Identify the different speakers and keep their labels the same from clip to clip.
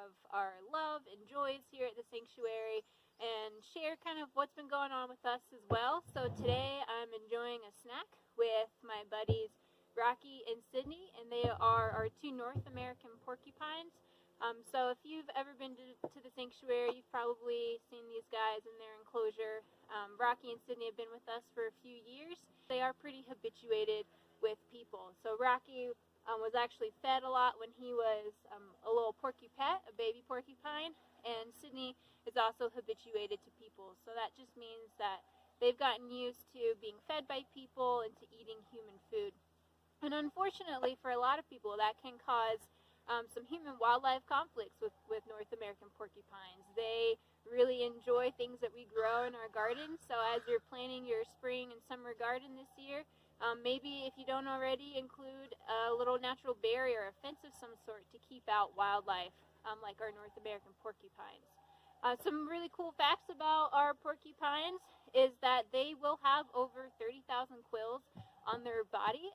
Speaker 1: of our love and joys here at the sanctuary and share kind of what's been going on with us as well. So today I'm enjoying a snack with my buddies Rocky and Sidney, and they are our two North American porcupines. So if you've ever been to the sanctuary, you've probably seen these guys in their enclosure. Rocky and Sidney have been with us for a few years. They are pretty habituated with people. So Rocky was actually fed a lot when he was a little porcupet, a baby porcupine, and Sidney is also habituated to people. So that just means that they've gotten used to being fed by people and to eating human food. And unfortunately for a lot of people, that can cause some human-wildlife conflicts with North American porcupines. They really enjoy things that we grow in our gardens. So as you're planning your spring and summer garden this year, maybe if you don't already, include a little natural barrier, a fence of some sort to keep out wildlife like our North American porcupines. Some really cool facts about our porcupines is that they will have over 30,000 quills on their body,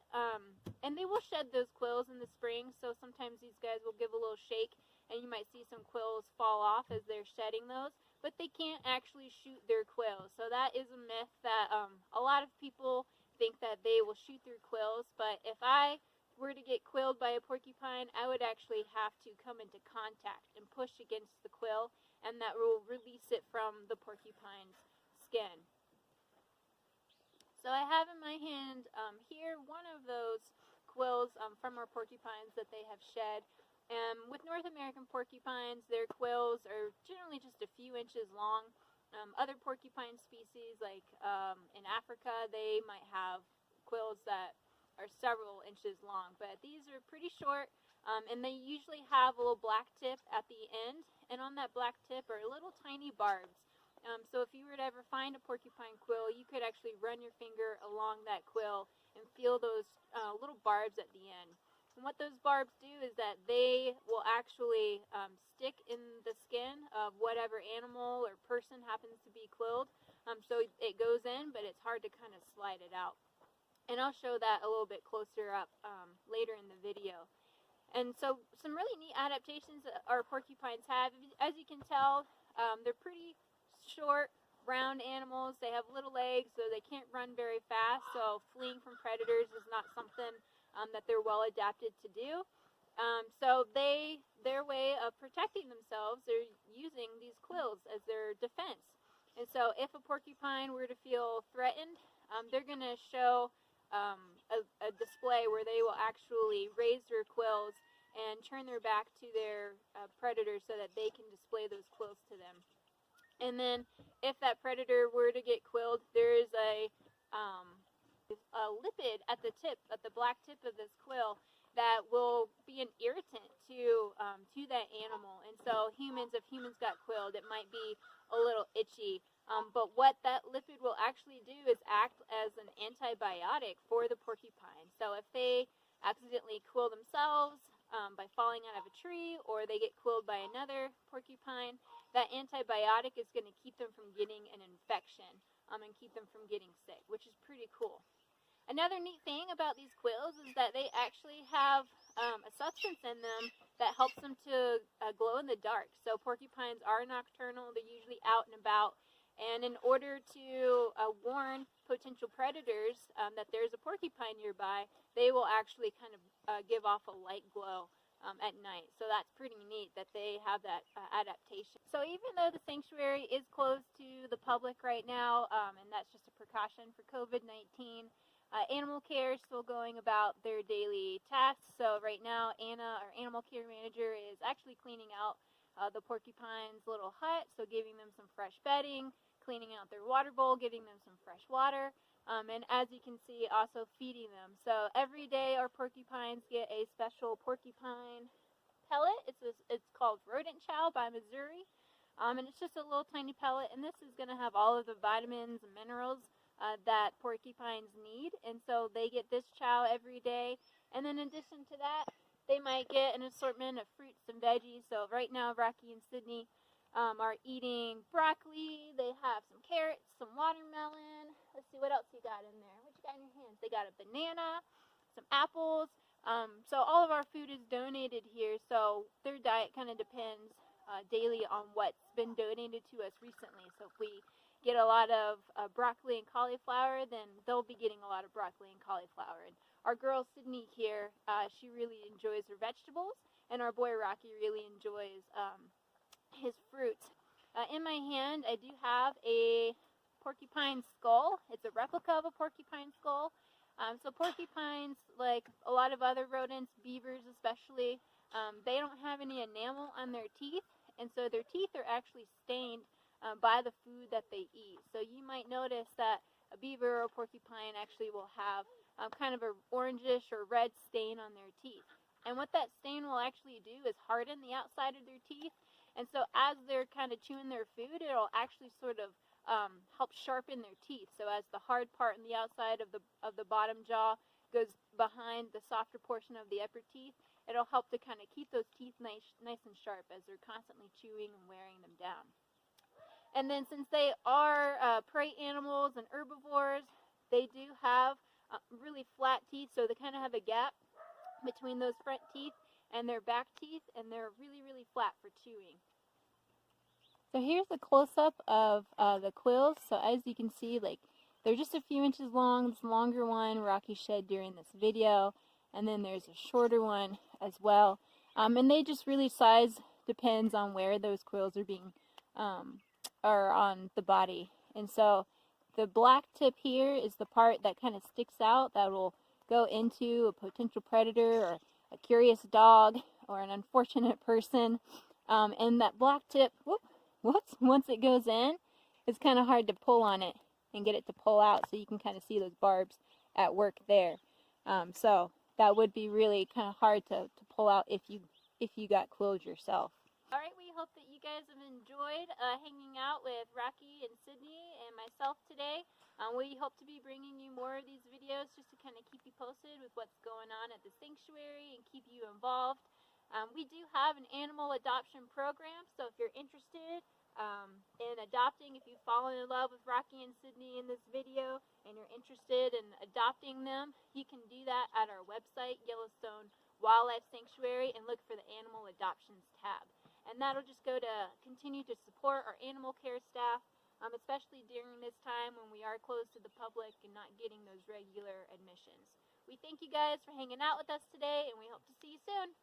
Speaker 1: and they will shed those quills in the spring, so sometimes these guys will give a little shake and you might see some quills fall off as they're shedding those, but they can't actually shoot their quills. So that is a myth that a lot of people think that they will shoot through quills, but if I were to get quilled by a porcupine, I would actually have to come into contact and push against the quill, and that will release it from the porcupine's skin. So I have in my hand here one of those quills from our porcupines that they have shed. With North American porcupines, their quills are generally just a few inches long. Other porcupine species, like in Africa, they might have quills that are several inches long, but these are pretty short, and they usually have a little black tip at the end, and on that black tip are little tiny barbs. So if you were to ever find a porcupine quill, you could actually run your finger along that quill and feel those little barbs at the end. And what those barbs do is that they will actually stick in the skin of whatever animal or person happens to be quilled. So it goes in, but it's hard to kind of slide it out. And I'll show that a little bit closer up later in the video. And so some really neat adaptations that our porcupines have. As you can tell, they're pretty short, round animals. They have little legs, so they can't run very fast. So fleeing from predators is not something that they're well adapted to do. So their way of protecting themselves, they're using these quills as their defense. And so if a porcupine were to feel threatened, they're going to show a display where they will actually raise their quills and turn their back to their predators so that they can display those quills to them. And then if that predator were to get quilled, there is a lipid at the tip, at the black tip of this quill, that will be an irritant to that animal. And so if humans got quilled, it might be a little itchy. But what that lipid will actually do is act as an antibiotic for the porcupine. So if they accidentally quill themselves by falling out of a tree, or they get quilled by another porcupine, that antibiotic is going to keep them from getting an infection and keep them from getting sick, which is pretty cool. Another neat thing about these quills is that they actually have a substance in them that helps them to glow in the dark. So porcupines are nocturnal. They're usually out and about. And in order to warn potential predators that there's a porcupine nearby, they will actually kind of give off a light glow at night. So that's pretty neat that they have that adaptation. So even though the sanctuary is closed to the public right now, and that's just a precaution for COVID-19, animal care is still going about their daily tasks. So right now, Anna, our animal care manager, is actually cleaning out the porcupine's little hut, so giving them some fresh bedding, cleaning out their water bowl, giving them some fresh water, and as you can see, also feeding them. So every day our porcupines get a special porcupine pellet. It's called Rodent Chow by Missouri, and it's just a little tiny pellet, and this is going to have all of the vitamins and minerals that porcupines need, and so they get this chow every day. And then in addition to that, they might get an assortment of fruits and veggies. So right now, Rocky and Sidney are eating broccoli. They have some carrots, some watermelon. Let's see, what else you got in there? What you got in your hands? They got a banana, some apples, So all of our food is donated here, so their diet kind of depends daily on what's been donated to us recently. So if we get a lot of broccoli and cauliflower, then they'll be getting a lot of broccoli and cauliflower. And our girl Sydney here, she really enjoys her vegetables, and our boy Rocky really enjoys his fruits. In my hand, I do have a porcupine skull. It's a replica of a porcupine skull. So porcupines, like a lot of other rodents, beavers especially, they don't have any enamel on their teeth, and so their teeth are actually stained by the food that they eat. So you might notice that a beaver or a porcupine actually will have kind of an orangish or red stain on their teeth. And what that stain will actually do is harden the outside of their teeth, and so as they're kind of chewing their food, it'll actually sort of help sharpen their teeth. So as the hard part on the outside of the bottom jaw goes behind the softer portion of the upper teeth, it'll help to kind of keep those teeth nice and sharp as they're constantly chewing and wearing them down. And then since they are prey animals and herbivores, they do have really flat teeth, so they kind of have a gap between those front teeth and their back teeth, and they're really flat for chewing. So here's a close-up of the quills. So as you can see, like, they're just a few inches long. This longer one Rocky shed during this video, and then there's a shorter one as well. And they just really, size depends on where those quills are being are on the body. And so the black tip here is the part that kind of sticks out that will go into a potential predator or a curious dog or an unfortunate person. And that black tip, once it goes in, it's kind of hard to pull on it and get it to pull out, so you can kind of see those barbs at work there. So that would be really kind of hard to pull out if you got quills yourself. Alright, we hope that you guys have enjoyed hanging out with Rocky and Sidney and myself today. We hope to be bringing you more of these videos just to kind of keep you posted with what's going on at the sanctuary and keep you involved. We do have an animal adoption program, so if you're interested in adopting, if you've fallen in love with Rocky and Sidney in this video and you're interested in adopting them, you can do that at our website, Yellowstone Wildlife Sanctuary, and look for the Animal Adoptions tab. And that'll just go to continue to support our animal care staff, especially during this time when we are closed to the public and not getting those regular admissions. We thank you guys for hanging out with us today, and we hope to see you soon.